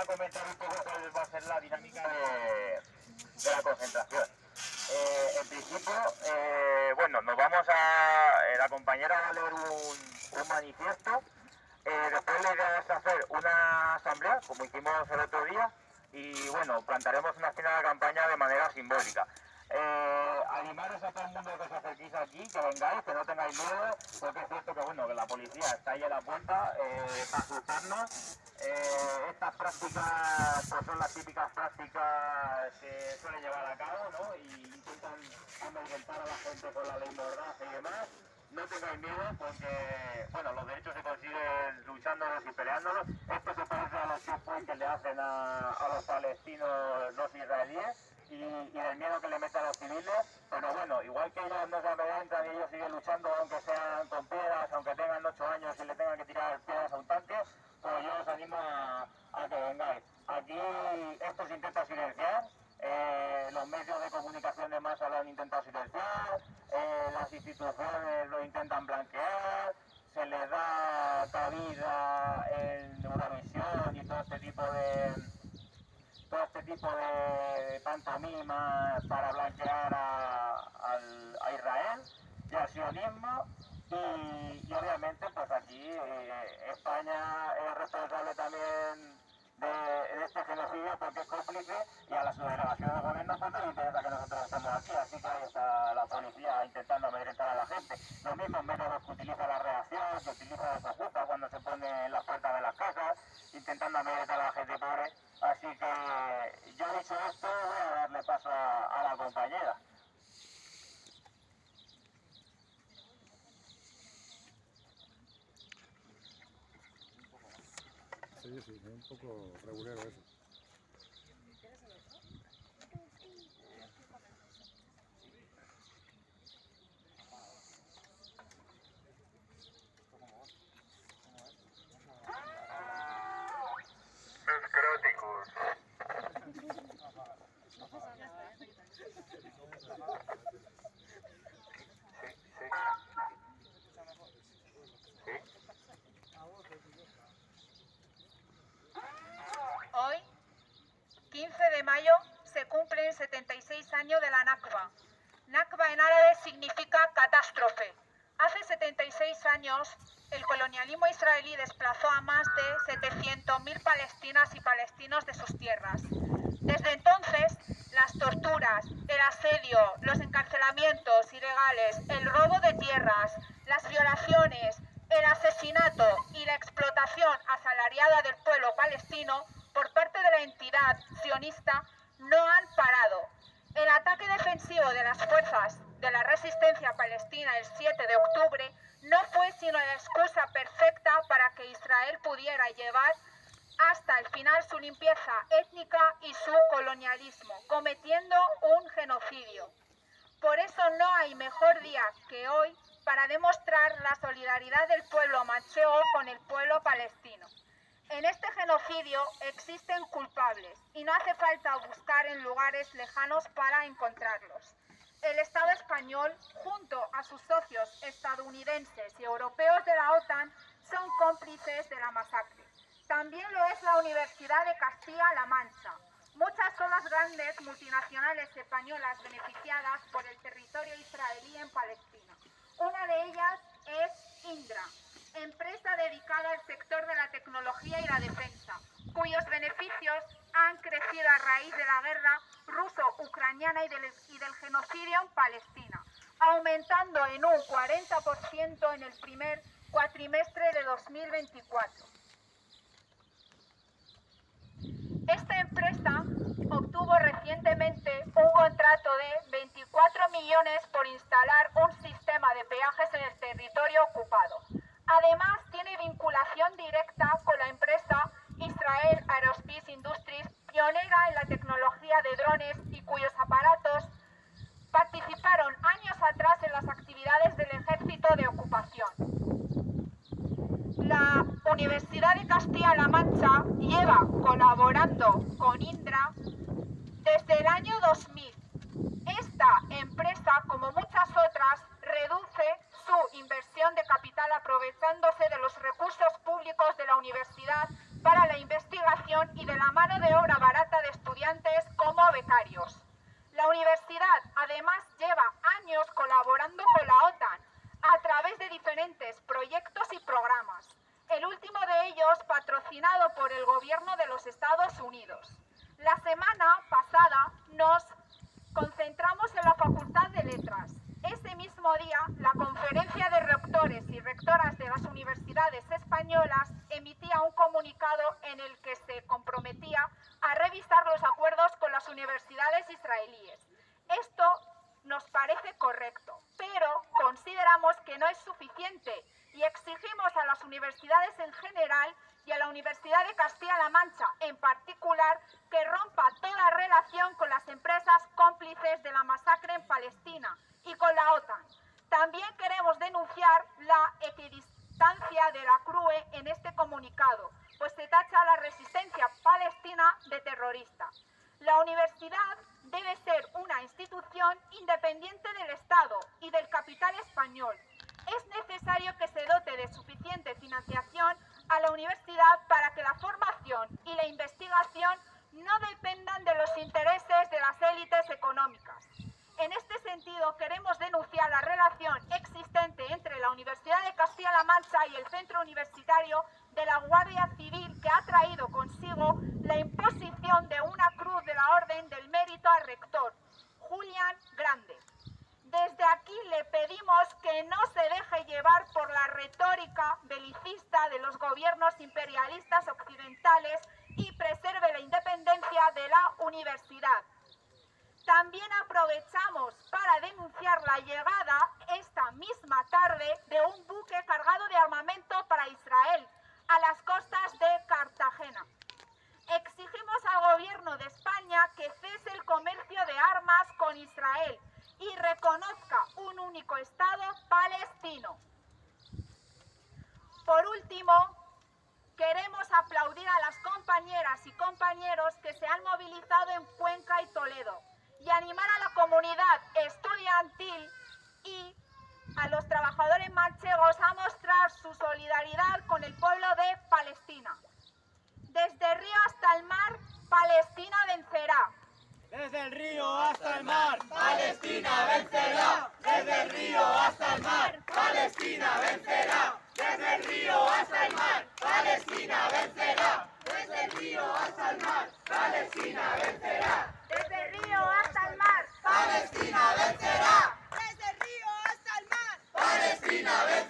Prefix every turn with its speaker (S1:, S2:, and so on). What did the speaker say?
S1: comentar un poco cuál va a ser la dinámica de la concentración. En principio, bueno, nos vamos a... la compañera va a leer un manifiesto. Después la idea es hacer una asamblea, como hicimos el otro día, y bueno, plantaremos una escena de campaña de manera simbólica. Animaros a todo el mundo que os acerquéis aquí, que vengáis, que no tengáis miedo, porque es cierto que bueno, que la policía está ahí a la puerta para asustarnos. Estas prácticas pues son las típicas prácticas que suelen llevar a cabo, ¿no? Y intentan amedrentar a la gente con la ley Mordaza y demás. No tengáis miedo porque, bueno, los derechos se consiguen luchándolos y peleándolos. Esto se parece a los checkpoints que le hacen a los palestinos, los israelíes, y del miedo que le meten a los civiles. Pero bueno, igual que ellos no se amedrentan y ellos siguen luchando, aunque sean con piedras, aunque tengan 8 años y le tengan que tirar piedras a un tanque, pues yo os animo a que vengáis. Aquí esto se intenta silenciar. Los medios de comunicación de masa lo han intentado silenciar, las instituciones lo intentan blanquear, se les da cabida en Eurovisión y todo este tipo de pantomimas para blanquear a Israel y al sionismo. Y obviamente pues aquí España es responsable también de este genocidio porque es cómplice, y a la subdelegación del gobierno pues no le interesa que nosotros estemos aquí, así que ahí está la policía intentando amedrentar a la gente. Los mismos métodos que utiliza la reacción, que utiliza la Sojusta cuando se pone en las puertas de las casas, intentando amedrentar a la gente pobre. Así que yo dicho esto voy a darle paso a la compañera.
S2: Sí, es un poco regulero eso.
S3: Hoy, 15 de mayo, se cumplen 76 años de la Nakba. Nakba en árabe significa catástrofe. Hace 76 años, el colonialismo israelí desplazó a más de 700.000 palestinas y palestinos de sus tierras. Desde entonces, las torturas, el asedio, los encarcelamientos ilegales, el robo de tierras, las violaciones, el asesinato y la explotación asalariada del pueblo palestino por parte de la entidad sionista no han parado. El ataque defensivo de las fuerzas de la resistencia palestina el 7 de octubre no fue sino la excusa perfecta para que Israel pudiera llevar hasta el final su limpieza étnica y su colonialismo, cometiendo un genocidio. Por eso no hay mejor día que hoy para demostrar la solidaridad del pueblo manchego con el pueblo palestino. En este genocidio existen culpables y no hace falta buscar en lugares lejanos para encontrarlos. El Estado español, junto a sus socios estadounidenses y europeos de la OTAN, son cómplices de la masacre. También lo es la Universidad de Castilla-La Mancha. Muchas son las grandes multinacionales españolas beneficiadas por el territorio israelí en Palestina. Una de ellas es Indra, empresa dedicada al sector de la tecnología y la defensa, cuyos beneficios han crecido a raíz de la guerra ruso-ucraniana y del genocidio en Palestina, aumentando en un 40% en el primer cuatrimestre de 2024. Esta empresa obtuvo recientemente un contrato de 24 millones por instalar un sistema de peajes en el territorio ocupado. Además, tiene vinculación directa con la empresa Israel Aerospace Industries, pionera en la tecnología de drones y cuyos aparatos participaron años atrás en las actividades del ejército de ocupación. La Universidad de Castilla-La Mancha lleva colaborando con Indra desde el año 2000. Esta empresa, como muchas otras, reduce su inversión de capital aprovechándose de los recursos públicos de la universidad para la investigación y de la mano de obra barata de estudiantes como becarios. La universidad además lleva años colaborando con la OTAN a través de diferentes proyectos y programas, el último de ellos patrocinado por el gobierno de los Estados Unidos. La semana pasada nos concentramos en la Facultad de Letras. Ese mismo día, la Conferencia de Rectores y Rectoras de las Universidades Españolas emitía un comunicado en el que se comprometía a revisar los acuerdos con las universidades israelíes. Esto nos parece correcto, pero consideramos que no es suficiente y exigimos a las universidades en general y a la Universidad de Castilla-La Mancha en particular que rompa toda relación con las empresas cómplices de la masacre en Palestina y con la OTAN. También queremos denunciar la equidistancia de la CRUE en este comunicado, pues se tacha a la resistencia palestina de terrorista. La universidad debe ser una institución independiente del Estado y del capital español. Es necesario que se dote de suficiente financiación a la universidad para que la formación y la investigación no dependan de los intereses de las élites económicas. En este sentido, queremos denunciar la relación existente entre la Universidad de Castilla-La Mancha y el Centro Universitario de la Guardia Civil, que ha traído consigo la imposición de una cruz de la Orden del Mérito al rector, Julián Grande. Desde aquí le pedimos que no se deje llevar por la retórica belicista de los gobiernos imperialistas occidentales y preserve la independencia de la universidad. También aprovechamos para denunciar la llegada esta misma tarde de un buque cargado de armamento para Israel a las costas de Cartagena. Exigimos al gobierno de España que cese el comercio de armas con Israel y reconozca un único Estado palestino. Por último, queremos aplaudir a las compañeras y compañeros que se han movilizado en Cuenca y Toledo y animar a la comunidad estudiantil y a los trabajadores manchegos a mostrar su solidaridad con el pueblo de Palestina. Desde el río hasta el mar, Palestina vencerá.
S4: Desde el río hasta el mar, Palestina vencerá. Desde el río hasta el mar, Palestina vencerá. Desde el río hasta el mar, Palestina vencerá. Desde el río hasta el mar, Palestina vencerá.
S3: Desde el río hasta el mar,
S4: Palestina vencerá.
S5: Desde el río hasta el mar,
S4: Palestina vencerá.